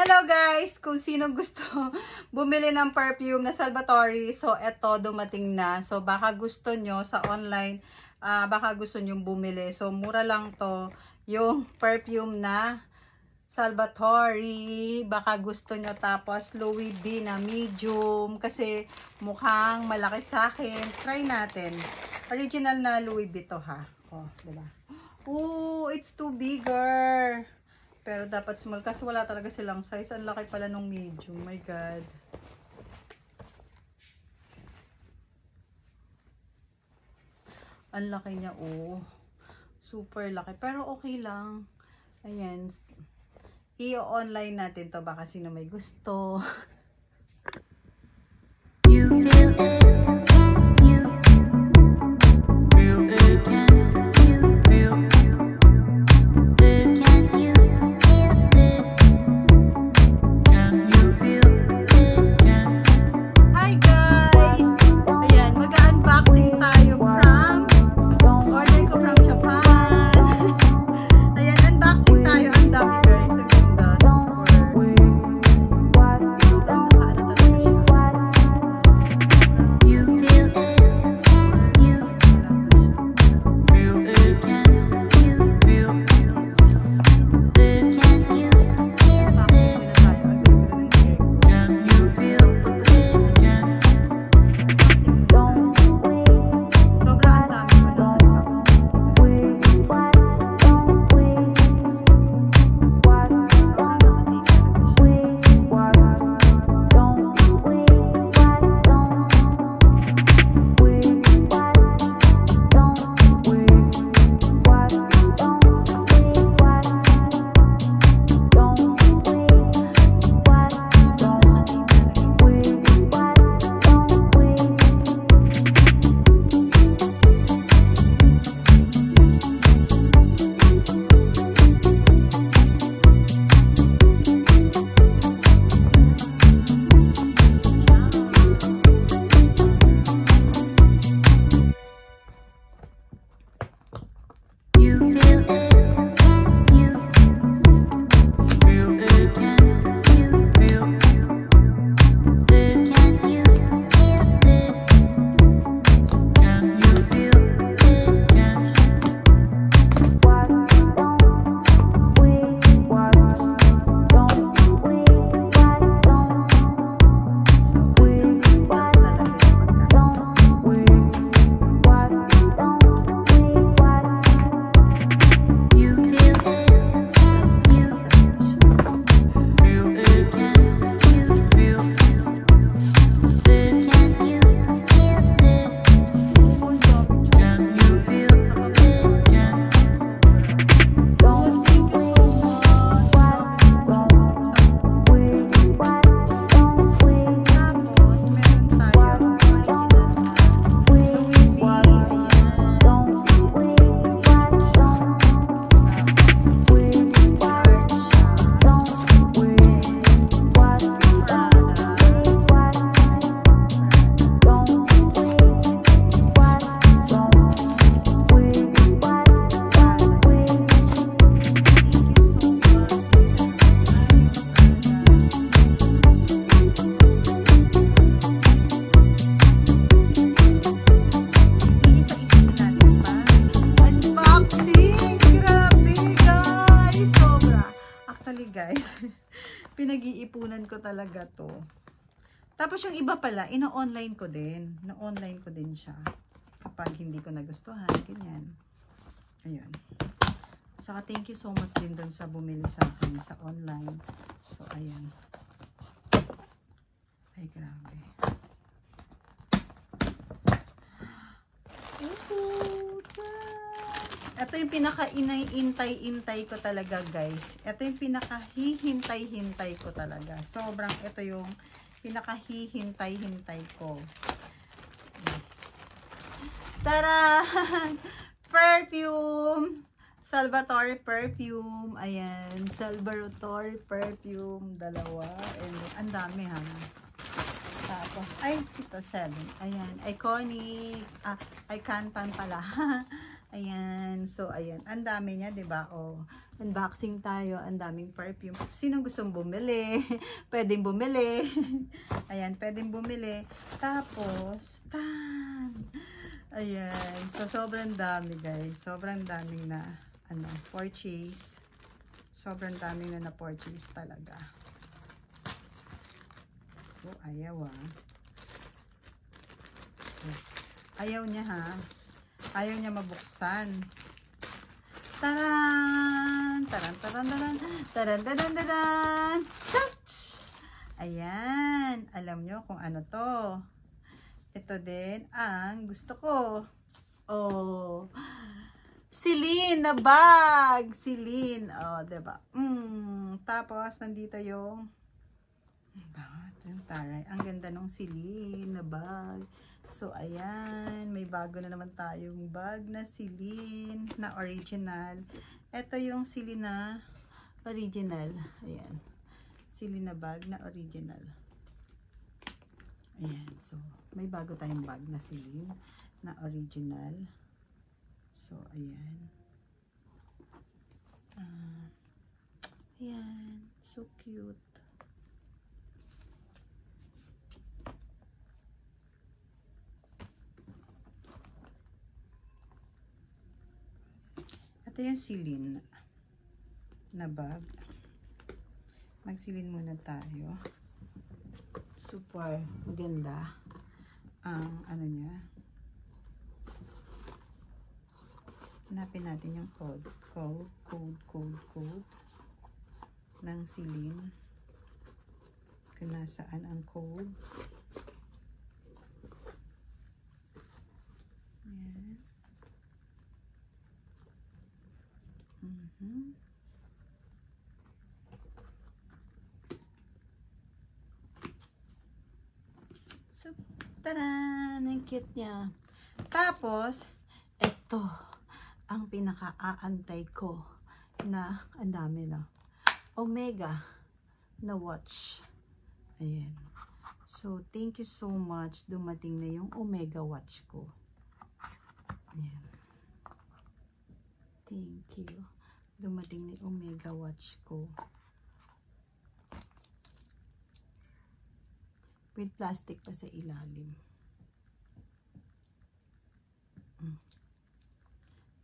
Hello guys! Kung sino gusto bumili ng perfume na Salvatore, so eto dumating na. So baka gusto nyo sa online, baka gusto nyo bumili. So mura lang to, yung perfume na Salvatore. Baka gusto nyo. Tapos Louis V na medium kasi mukhang malaki sa akin. Try natin. Original na Louis V to ha. Oh, diba? Ooh, it's too bigger. Pero dapat small kasi wala talaga silang size. Ang laki pala nung medium. My God. Ang laki niya, oh. Super laki. Pero okay lang. Ayan. I-online natin to. Baka sino may gusto. You feel it. Pinag-iipunan ko talaga to. Tapos yung iba pala, ino-online ko din. Na-online ko din siya. Kapag hindi ko nagustuhan. Ganyan. Ayan. Saka thank you so much din doon sa bumili sa akin sa online. So, ayan. Ay, grabe. Ito yung pinaka-inay-intay-intay ko talaga, guys. Ito yung pinaka-hihintay-hintay ko talaga. Sobrang ito yung pinaka-hihintay-hintay ko. Tara! Perfume! Salvatore perfume. Ayan. Salvatore perfume. Dalawa. And ang dami, ha. Tapos, ay, ito 7. Ayan. Iconic. Ay, Cantan pala. Ayan. So, ayan. Ang dami niya, 'di ba? Oh, unboxing tayo. Ang daming perfume. Sinong gustong bumili? Pwedeng bumili. Ayan, pwedeng bumili. Tapos, tan! Ayan. So, sobrang dami, guys. Sobrang daming na, purchase. Sobrang daming na purchase talaga. Oh, ayaw Ayaw niya, ha? Ayaw niya mabuksan. Taran! Taran, taran, taran. Taran, taran, taran. Touch! Ayan. Alam nyo kung ano to. Ito din ang gusto ko. Oh. Celine na bag. Celine. Oh, diba? Tapos, nandito yung taray. Ang ganda nung Celine na bag. So, ayan. May bago na naman tayong bag na Celine na original. Ito yung Celine na original. Ayan. Celine na bag na original. Ayan. So, may bago tayong bag na Celine na original. So, ayan. Ayan. So cute. Ito yung Celine na bag. Mag-Celine muna tayo. Super maganda ang ano niya. Hanapin natin yung code ng Celine. Kung nasaan ang code. Ayan. So, taran! Ang cute niya. Tapos, ito ang pinaka-aantay ko na ang dami na. Omega na watch. Ayan. So, thank you so much. Dumating na yung Omega watch ko. Ayan. Thank you. Dumating na yung Omega watch ko. With plastic pa sa ilalim.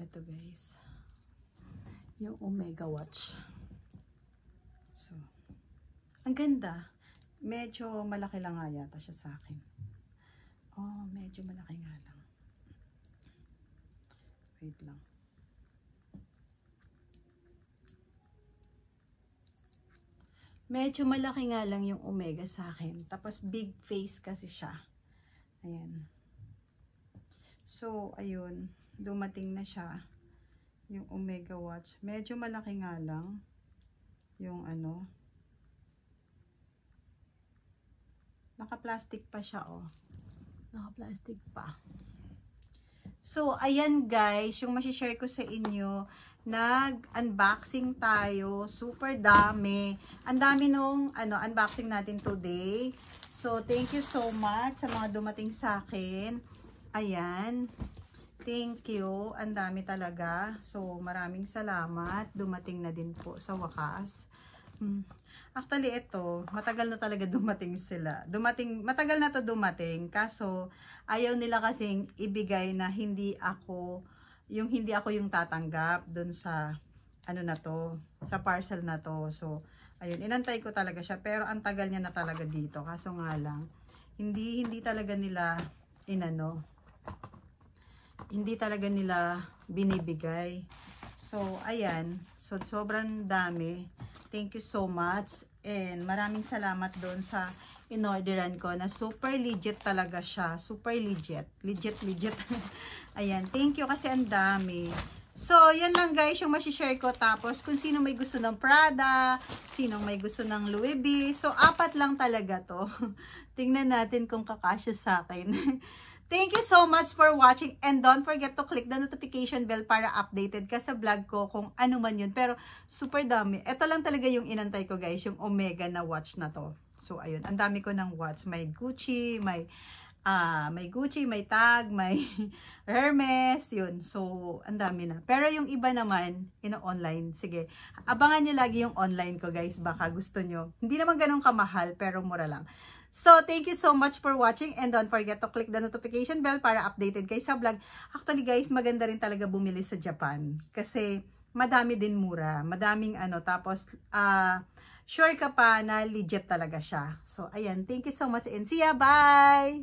Ito guys. Yung Omega watch. So, ang ganda. Medyo malaki lang nga yata siya sa akin. Oh, medyo malaki nga lang. Wait lang. Medyo malaki nga lang yung Omega sa akin. Tapos big face kasi siya. Ayan. So, ayun. Dumating na siya. Yung Omega watch. Medyo malaki nga lang. Yung ano. Naka-plastic pa siya, oh. Naka-plastic pa. So, ayan guys. Yung masishare ko sa inyo. Nag-unboxing tayo. Super dami. Ang dami nung unboxing natin today. So, thank you so much sa mga dumating sa akin. Ayan. Thank you. Ang dami talaga. So, maraming salamat. Dumating na din po sa wakas. Actually, ito, matagal na talaga dumating sila. Matagal na to dumating. Kaso, ayaw nila kasing ibigay na hindi ako yung tatanggap dun sa na to, sa parcel na to. So, ayun, inantay ko talaga siya, pero ang tagal niya na talaga dito. Kaso nga lang, hindi talaga nila hindi talaga nila binibigay. So, ayan, so sobrang dami. Thank you so much, and maraming salamat doon sa in-orderan ko na super legit talaga siya. Super legit. Legit. Ayan. Thank you kasi ang dami. So, yan lang guys yung masishare ko. Tapos, kung sino may gusto ng Prada, sino may gusto ng Louis V. So, 4 lang talaga to. Tingnan natin kung kakasya sa akin. Thank you so much for watching. And don't forget to click the notification bell para updated ka sa vlog ko kung ano man yun. Pero, super dami. Ito lang talaga yung inantay ko guys. Yung Omega na watch na to. So, ayun. Ang dami ko ng watch. May Gucci, may May Gucci, may Tag, may Hermes, yun. So, ang dami na. Pero yung iba naman, online. Sige, abangan nyo lagi yung online ko, guys. Baka gusto nyo. Hindi naman ganun kamahal, pero mura lang. So, thank you so much for watching and don't forget to click the notification bell para updated kayo sa vlog. Actually, guys, maganda rin talaga bumili sa Japan. Kasi, madami din mura. Madaming tapos, sure ka pa na legit talaga siya. So, ayan. Thank you so much and see ya. Bye!